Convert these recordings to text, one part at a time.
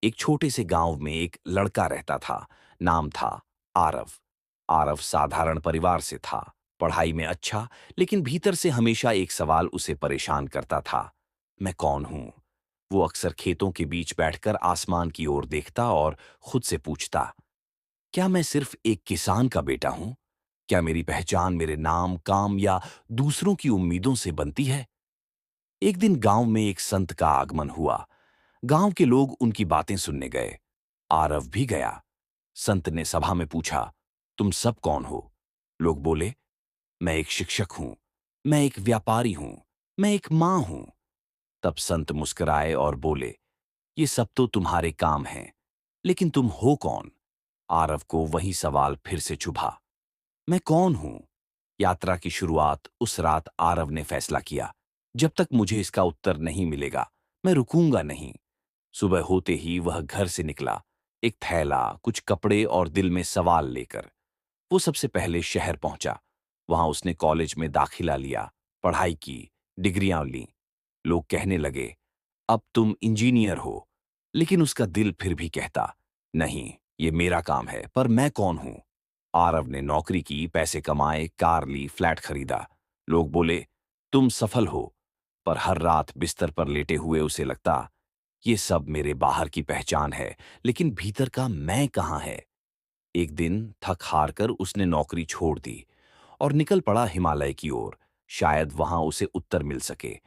एक छोटे से गांव में एक लड़का रहता था। नाम था आरव। आरव साधारण परिवार से था, पढ़ाई में अच्छा, लेकिन भीतर से हमेशा एक सवाल उसे परेशान करता था। मैं कौन हूं? वो अक्सर खेतों के बीच बैठकर आसमान की ओर देखता और खुद से पूछता, क्या मैं सिर्फ एक किसान का बेटा हूं? क्या मेरी पहचान मेरे नाम, काम या दूसरों की उम्मीदों से बनती है? एक दिन गांव में एक संत का आगमन हुआ। गांव के लोग उनकी बातें सुनने गए। आरव भी गया। संत ने सभा में पूछा, तुम सब कौन हो? लोग बोले, मैं एक शिक्षक हूं, मैं एक व्यापारी हूं, मैं एक मां हूं। तब संत मुस्कुराए और बोले, ये सब तो तुम्हारे काम हैं, लेकिन तुम हो कौन? आरव को वही सवाल फिर से चुभा, मैं कौन हूं? यात्रा की शुरुआत उस रात आरव ने फैसला किया, जब तक मुझे इसका उत्तर नहीं मिलेगा, मैं रुकूंगा नहीं। सुबह होते ही वह घर से निकला, एक थैला, कुछ कपड़े और दिल में सवाल लेकर। वो सबसे पहले शहर पहुंचा। वहां उसने कॉलेज में दाखिला लिया, पढ़ाई की, डिग्रियां लीं। लोग कहने लगे, अब तुम इंजीनियर हो। लेकिन उसका दिल फिर भी कहता, नहीं, ये मेरा काम है, पर मैं कौन हूं? आरव ने नौकरी की, पैसे कमाए, कार ली, फ्लैट खरीदा। लोग बोले, तुम सफल हो। पर हर रात बिस्तर पर लेटे हुए उसे लगता, ये सब मेरे बाहर की पहचान है, लेकिन भीतर का मैं कहाँ है? एक दिन थक हार कर उसने नौकरी छोड़ दी और निकल पड़ा हिमालय की ओर। शायद वहां उसे उत्तर मिल सके।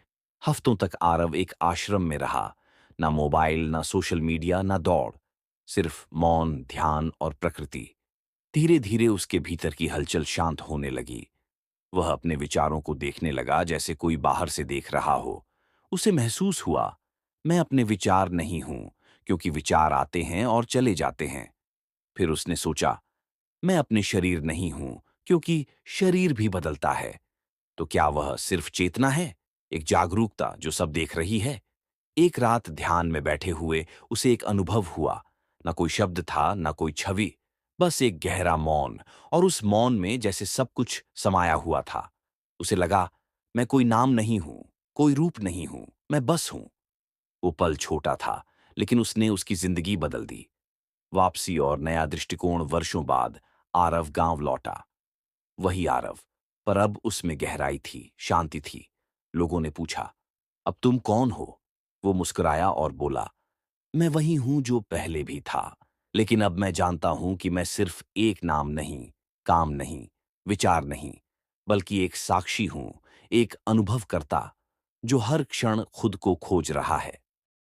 हफ्तों तक आरव एक आश्रम में रहा। ना मोबाइल, ना सोशल मीडिया, ना दौड़, सिर्फ मौन, ध्यान और प्रकृति। धीरे धीरे उसके भीतर की हलचल शांत होने लगी। वह अपने विचारों को देखने लगा जैसे कोई बाहर से देख रहा हो। उसे महसूस हुआ, मैं अपने विचार नहीं हूं, क्योंकि विचार आते हैं और चले जाते हैं। फिर उसने सोचा, मैं अपने शरीर नहीं हूं, क्योंकि शरीर भी बदलता है। तो क्या वह सिर्फ चेतना है, एक जागरूकता जो सब देख रही है? एक रात ध्यान में बैठे हुए उसे एक अनुभव हुआ। न कोई शब्द था, न कोई छवि, बस एक गहरा मौन। और उस मौन में जैसे सब कुछ समाया हुआ था। उसे लगा, मैं कोई नाम नहीं हूं, कोई रूप नहीं हूं, मैं बस हूं। वो पल छोटा था, लेकिन उसने उसकी जिंदगी बदल दी। वापसी और नया दृष्टिकोण। वर्षों बाद आरव गांव लौटा। वही आरव, पर अब उसमें गहराई थी, शांति थी। लोगों ने पूछा, अब तुम कौन हो? वो मुस्कुराया और बोला, मैं वही हूं जो पहले भी था, लेकिन अब मैं जानता हूं कि मैं सिर्फ एक नाम नहीं, काम नहीं, विचार नहीं, बल्कि एक साक्षी हूं, एक अनुभव करता, जो हर क्षण खुद को खोज रहा है।